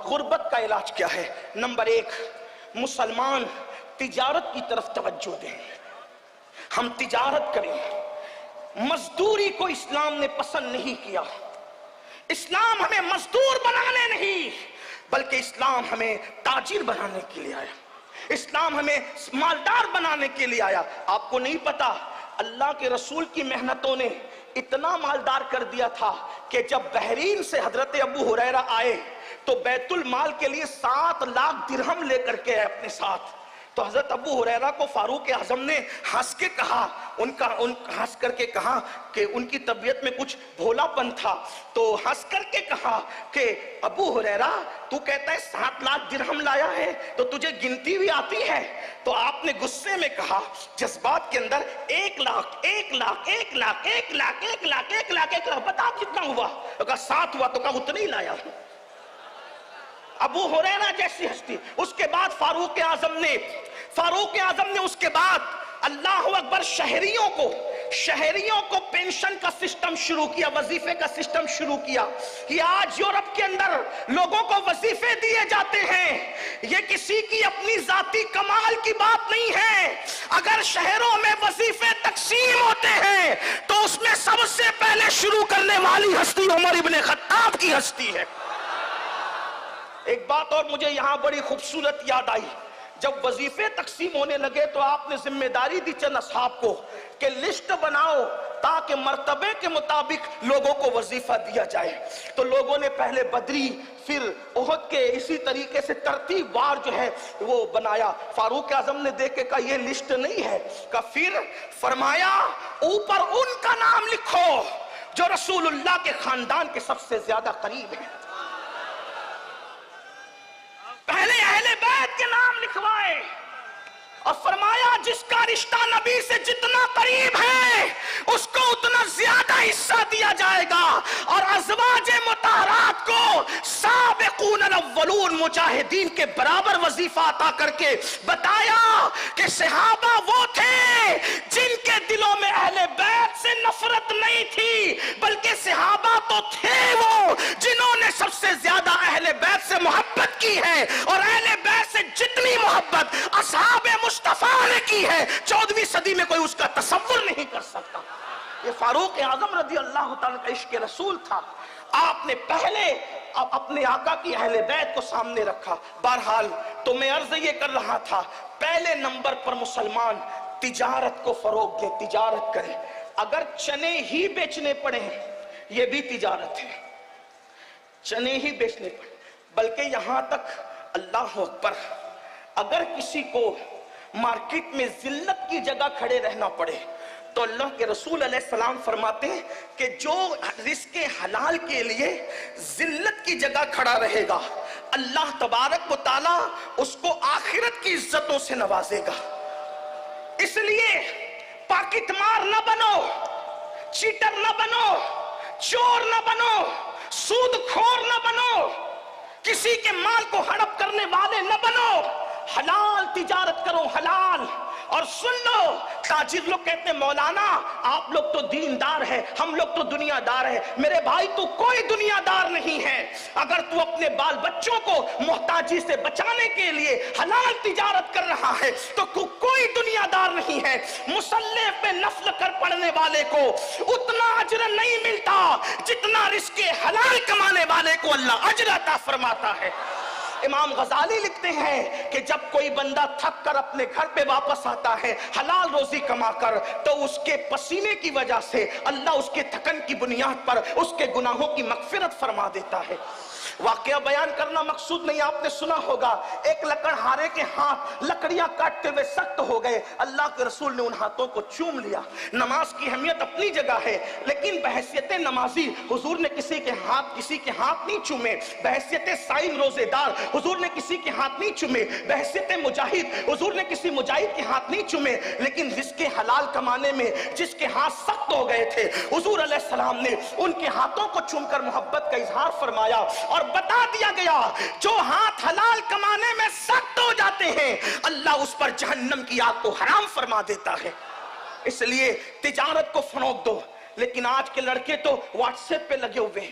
غربت کا علاج کیا ہے؟ نمبر ایک، مسلمان تجارت کی طرف توجہ دیں، ہم تجارت کریں۔ مزدوری کو اسلام نے پسند نہیں کیا، اسلام ہمیں مزدور بنانے نہیں بلکہ اسلام ہمیں تاجر بنانے کے لیے آیا، اسلام ہمیں مالدار بنانے کے لیے آیا۔ آپ کو نہیں پتا اللہ کے رسول کی محنتوں نے اتنا مالدار کر دیا تھا کہ جب بحرین سے حضرت ابو ہریرہ آئے تو بیت المال کے لیے 7 لاکھ درہم لے کر کے آئے اپنے ساتھ۔ تو حضرت ابو ہریرہ کو فاروق اعظم نے ہنس کے کہا، ہنس کر کے کہا کہ ان کی طبیعت میں کچھ بھولا پن تھا، تو ہنس کر کے کہا کہ ابو ہریرہ تو کہتا ہے 7 لاکھ درہم لایا ہے تو تجھے گنتی بھی آتی ہے؟ تو آپ نے غصے میں کہا جذبات کے اندر 1 لاکھ 1 لاکھ 1 لاکھ 1 لاکھ 1 لاکھ 1 لاکھ 1 لاکھ بتا کتنا ہوا؟ تو کہا 7 ہوا، تو کہا اتنا ہی لایا ہوں۔ ابو ہریرہ جیسی ہستی۔ اس کے بعد فاروق اعظم نے اس کے بعد اللہ اکبر شہریوں کو پینشن کا سسٹم شروع کیا، وظیفے کا سسٹم شروع کیا۔ یہ آج یورپ کے اندر لوگوں کو وظیفے دیے جاتے ہیں، یہ کسی کی اپنی ذاتی کمال کی بات نہیں ہے۔ اگر شہروں میں وظیفے تقسیم ہوتے ہیں تو اس میں سب سے پہلے شروع کرنے والی ہستی عمر ابن خطاب کی ہستی ہے۔ ایک بات اور مجھے یہاں بڑی خوبصورت یاد آئی، جب وظیفے تقسیم ہونے لگے تو آپ نے ذمہ داری دی چند اصحاب کو کہ لسٹ بناؤ تاکہ مرتبے کے مطابق لوگوں کو وظیفہ دیا جائے۔ تو لوگوں نے پہلے بدری پھر احد کے اسی طریقے سے ترتیب وار جو ہے وہ بنایا۔ فاروق اعظم نے دیکھ کے کہا یہ لسٹ نہیں ہے، کہ پھر فرمایا اوپر ان کا نام لکھو جو رسول اللہ کے خاندان کے سب سے زیادہ قریب ہیں۔ پہلے اہل بیت کے نام لکھوائے اور فرمایا جس کا رشتہ نبی سے جتنا قریب ہے اس کو اتنا زیادہ حصہ دیا جائے گا، اور ازواج مطہرات کو سابقون الاولون مجاہدین کے برابر وظیفہ عطا کر کے بتایا کہ صحابہ وہ تھے جن کے دلوں میں اہل بیت سے نفرت نہیں تھی، بلکہ صحابہ تو تھے وہ جنہوں نے سب سے زیادہ اہل بیت سے محبت کی ہے، اور اہل بیت سے جتنی محبت اصحاب مصطفیٰ نے کی ہے 14ویں صدی میں کوئی اس کا تصور نہیں کر سکتا۔ یہ فاروق اعظم رضی اللہ تعالیٰ کا عشق رسول تھا۔ آپ نے پہلے اپنے آقا کی اہل بیت کو سامنے رکھا۔ بہرحال تو میں عرض یہ کر رہا تھا، پہلے نمبر پر مسلمان تجارت کو فروغ دیں، تجارت کریں۔ اگر چنے ہی بیچنے پڑے یہ بھی تجارت ہے، چنے ہی بیچنے پڑے، بلکہ یہاں تک اللہ اکبر اگر کسی کو مارکیٹ میں ذلت کی جگہ کھڑے رہنا پڑے تو اللہ کے رسول علیہ السلام فرماتے ہیں کہ جو رزق حلال کے لیے ذلت کی جگہ کھڑا رہے گا اللہ تبارک و تعالی اس کو آخرت کی عزتوں سے نوازے گا۔ اس لیے پاکٹ مار نہ بنو، چیٹر نہ بنو، چور نہ بنو، سود خور نہ بنو، کسی کے مال کو ہڑپ کرنے والے نہ بنو، حلال تجارت کرو، حلال۔ اور سن لو، تاجر لوگ کہتے ہیں مولانا آپ لوگ تو دیندار ہیں، ہم لوگ تو دنیا دار ہیں۔ میرے بھائی تو کوئی دنیا دار نہیں ہے۔ اگر تو اپنے بال بچوں کو محتاجی سے بچانے کے لیے حلال تجارت کر رہا ہے تو کوئی دنیا دار نہیں ہے۔ مصلی پہ نفل کر پڑھنے والے کو اتنا اجر نہیں ملتا جتنا رزق حلال کمانے والے کو اللہ اجر عطا فرماتا ہے۔ امام غزالی لکھتے ہیں کہ جب کوئی بندہ تھک کر اپنے گھر پہ واپس آتا ہے حلال روزی کما کر تو اس کے پسینے کی وجہ سے اللہ اس کے تھکن کی بنیاد پر اس کے گناہوں کی مغفرت فرما دیتا ہے۔ واقعہ بیان کرنا مقصود نہیں، آپ نے سنا ہوگا ایک لکڑہارے کے ہاتھ لکڑیاں کاٹتے ہوئے سخت ہو گئے، اللہ کے رسول نے ان ہاتھوں کو چوم لیا۔ نماز کی اہمیت اپنی جگہ ہے لیکن بحیثیت نمازی حضور نے کسی کے ہاتھ نہیں چومے، بحیثیت صائم روزے دار حضور نے کسی کے ہاتھ نہیں چومے، بحیثیت مجاہد حضور نے کسی مجاہد کے ہاتھ نہیں چومے، لیکن رزق حلال کمانے میں جس کے ہاتھ سخت ہو گئے تھے حضور علیہ السلام نے ان کے ہاتھوں کو چوم کر محبت کا اظہار فرمایا اور بتا دیا گیا جو ہاتھ حلال کمانے میں سخت ہو جاتے ہیں اللہ اس پر جہنم کی آگ کو حرام فرما دیتا ہے۔ اس لیے تجارت کو فروغ دو۔ لیکن آج کے لڑکے تو واٹس ایپ پہ لگے ہوئے ہیں،